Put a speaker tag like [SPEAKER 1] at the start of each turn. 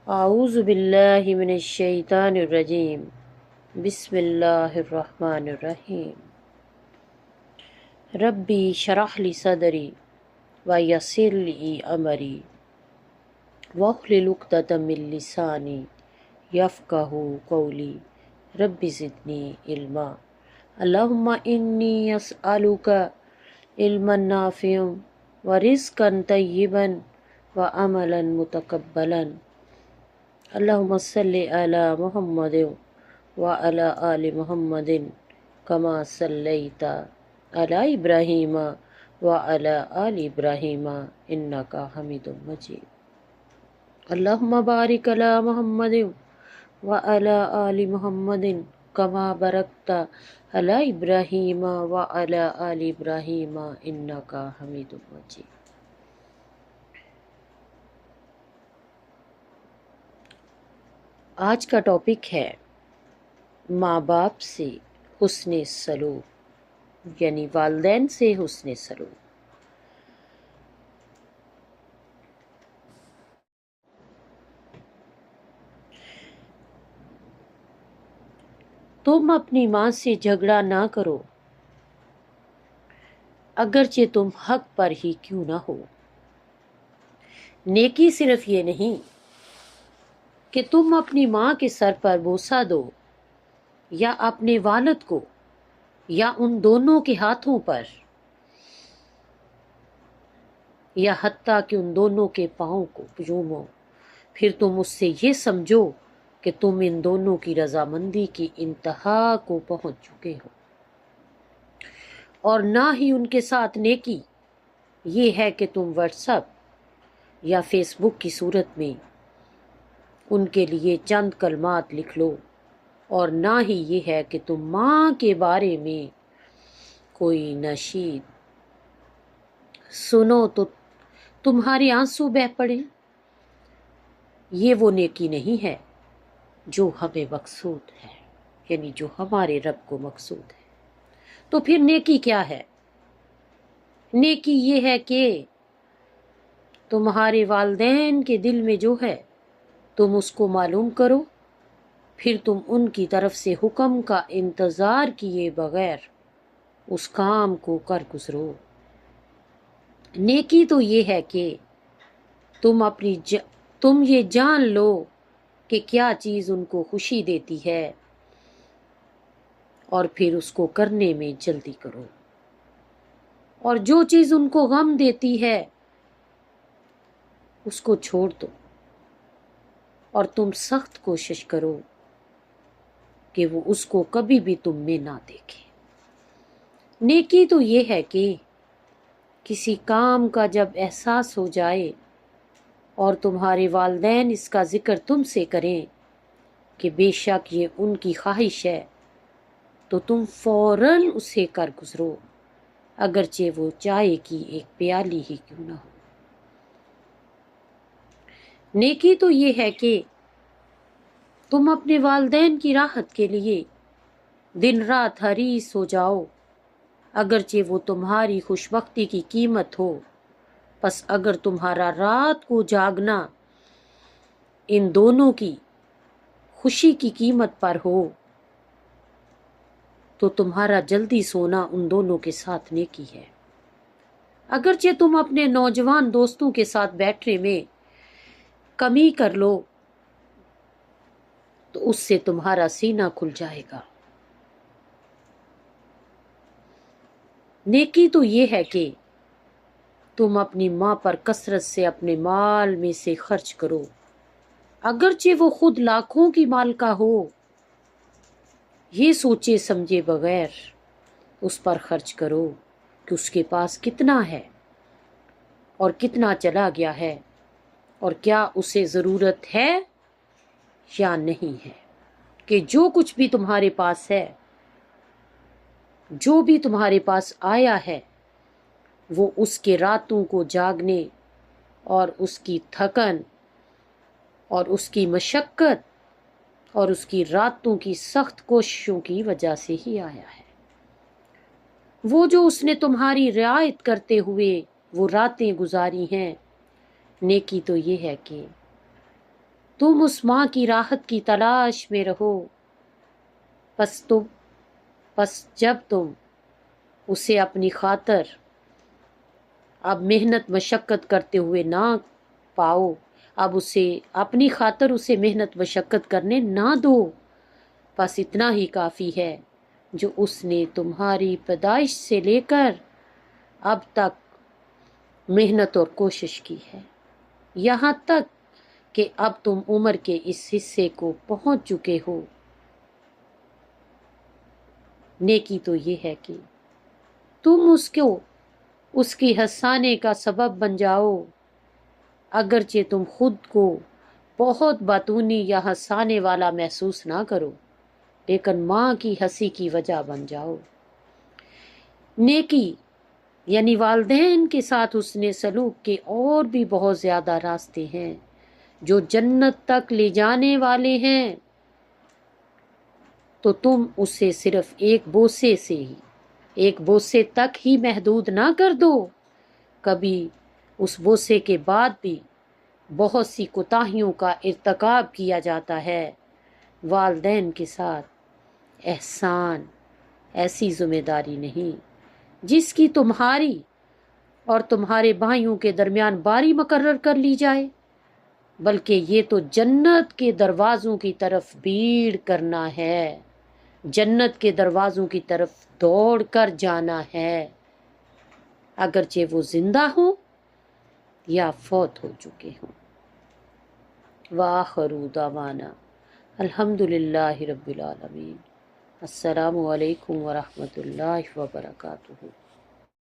[SPEAKER 1] اعوذ باللہ من الشیطان الرجیم بسم اللہ الرحمن الرحیم ربی شرح لی صدری ویسر لی امری واحلل عقدۃ من لسانی یفقہوا قولی رب زدنی علما اللہم انی اسألک علما نافعا ورزقا طیبا وعملا متقبلا اللہم صلی علی محمد وعلی آل محمد کما صلیت علی ابراہیم وعلی آل ابراہیم انکا حمید مجید اللہم بارک علی محمد وعلی آل محمد کما بارکت علی ابراہیم وعلی آل ابراہیم انکا حمید مجید۔ آج کا ٹاپک ہے ماں باپ سے حسن سلوک، یعنی والدین سے حسن سلوک۔ تم اپنی ماں سے جھگڑا نہ کرو، اگرچہ تم حق پر ہی کیوں نہ ہو۔ نیکی صرف یہ نہیں کہ تم اپنی ماں کے سر پر بوسہ دو یا اپنے والد کو یا ان دونوں کے ہاتھوں پر یا حتیٰ کہ ان دونوں کے پاؤں کو چومو، پھر تم اس سے یہ سمجھو کہ تم ان دونوں کی رضامندی کی انتہا کو پہنچ چکے ہو۔ اور نہ ہی ان کے ساتھ نیکی یہ ہے کہ تم واٹس ایپ یا فیس بک کی صورت میں ان کے لیے چند کلمات لکھ لو، اور نہ ہی یہ ہے کہ تم ماں کے بارے میں کوئی نشید سنو تو تمہارے آنسو بہہ پڑیں۔ یہ وہ نیکی نہیں ہے جو ہمیں مقصود ہے، یعنی جو ہمارے رب کو مقصود ہے۔ تو پھر نیکی کیا ہے؟ نیکی یہ ہے کہ تمہارے والدین کے دل میں جو ہے تم اس کو معلوم کرو، پھر تم ان کی طرف سے حکم کا انتظار کیے بغیر اس کام کو کر گزرو۔ نیکی تو یہ ہے کہ تم یہ جان لو کہ کیا چیز ان کو خوشی دیتی ہے اور پھر اس کو کرنے میں جلدی کرو، اور جو چیز ان کو غم دیتی ہے اس کو چھوڑ دو، اور تم سخت کوشش کرو کہ وہ اس کو کبھی بھی تم میں نہ دیکھے۔ نیکی تو یہ ہے کہ کسی کام کا جب احساس ہو جائے اور تمہارے والدین اس کا ذکر تم سے کریں کہ بے شک یہ ان کی خواہش ہے، تو تم فوراً اسے کر گزرو، اگرچہ وہ چائے کی ایک پیالی ہی کیوں نہ ہو۔ نیکی تو یہ ہے کہ تم اپنے والدین کی راحت کے لیے دن رات حریص ہو جاؤ، اگرچہ وہ تمہاری خوش بختی کی قیمت ہو۔ پس اگر تمہارا رات کو جاگنا ان دونوں کی خوشی کی قیمت پر ہو تو تمہارا جلدی سونا ان دونوں کے ساتھ نیکی ہے۔ اگرچہ تم اپنے نوجوان دوستوں کے ساتھ بیٹھنے میں کمی کر لو تو اس سے تمہارا سینہ کھل جائے گا۔ نیکی تو یہ ہے کہ تم اپنی ماں پر کثرت سے اپنے مال میں سے خرچ کرو، اگرچہ وہ خود لاکھوں کی مالکہ ہو۔ یہ سوچے سمجھے بغیر اس پر خرچ کرو کہ اس کے پاس کتنا ہے اور کتنا چلا گیا ہے، اور کیا اسے ضرورت ہے یا نہیں ہے، کہ جو کچھ بھی تمہارے پاس ہے، جو بھی تمہارے پاس آیا ہے، وہ اس کے راتوں کو جاگنے اور اس کی تھکن اور اس کی مشقت اور اس کی راتوں کی سخت کوششوں کی وجہ سے ہی آیا ہے۔ وہ جو اس نے تمہاری رعایت کرتے ہوئے وہ راتیں گزاری ہیں، نیکی تو یہ ہے کہ تم اس ماں کی راحت کی تلاش میں رہو، پس جب تم اسے اپنی خاطر اب محنت مشقت کرتے ہوئے نہ پاؤ، اب اسے اپنی خاطر اسے محنت مشقت کرنے نہ دو، بس اتنا ہی کافی ہے جو اس نے تمہاری پیدائش سے لے کر اب تک محنت اور کوشش کی ہے، یہاں تک کہ اب تم عمر کے اس حصے کو پہنچ چکے ہو۔ نیکی تو یہ ہے کہ تم اس کی ہنسانے کا سبب بن جاؤ، اگرچہ تم خود کو بہت باتونی یا ہنسانے والا محسوس نہ کرو، لیکن ماں کی ہنسی کی وجہ بن جاؤ۔ نیکی یعنی والدین کے ساتھ حسن سلوک کے اور بھی بہت زیادہ راستے ہیں جو جنت تک لے جانے والے ہیں، تو تم اسے صرف ایک بوسے تک ہی محدود نہ کر دو، کبھی اس بوسے کے بعد بھی بہت سی کوتاہیوں کا ارتکاب کیا جاتا ہے۔ والدین کے ساتھ احسان ایسی ذمہ داری نہیں جس کی تمہاری اور تمہارے بھائیوں کے درمیان باری مقرر کر لی جائے، بلکہ یہ تو جنت کے دروازوں کی طرف بھیڑ کرنا ہے، جنت کے دروازوں کی طرف دوڑ کر جانا ہے، اگرچہ وہ زندہ ہوں یا فوت ہو چکے ہوں۔ وآخر دعوانا الحمدللہ رب العالمین۔ السلام علیکم ورحمۃ اللہ وبرکاتہ۔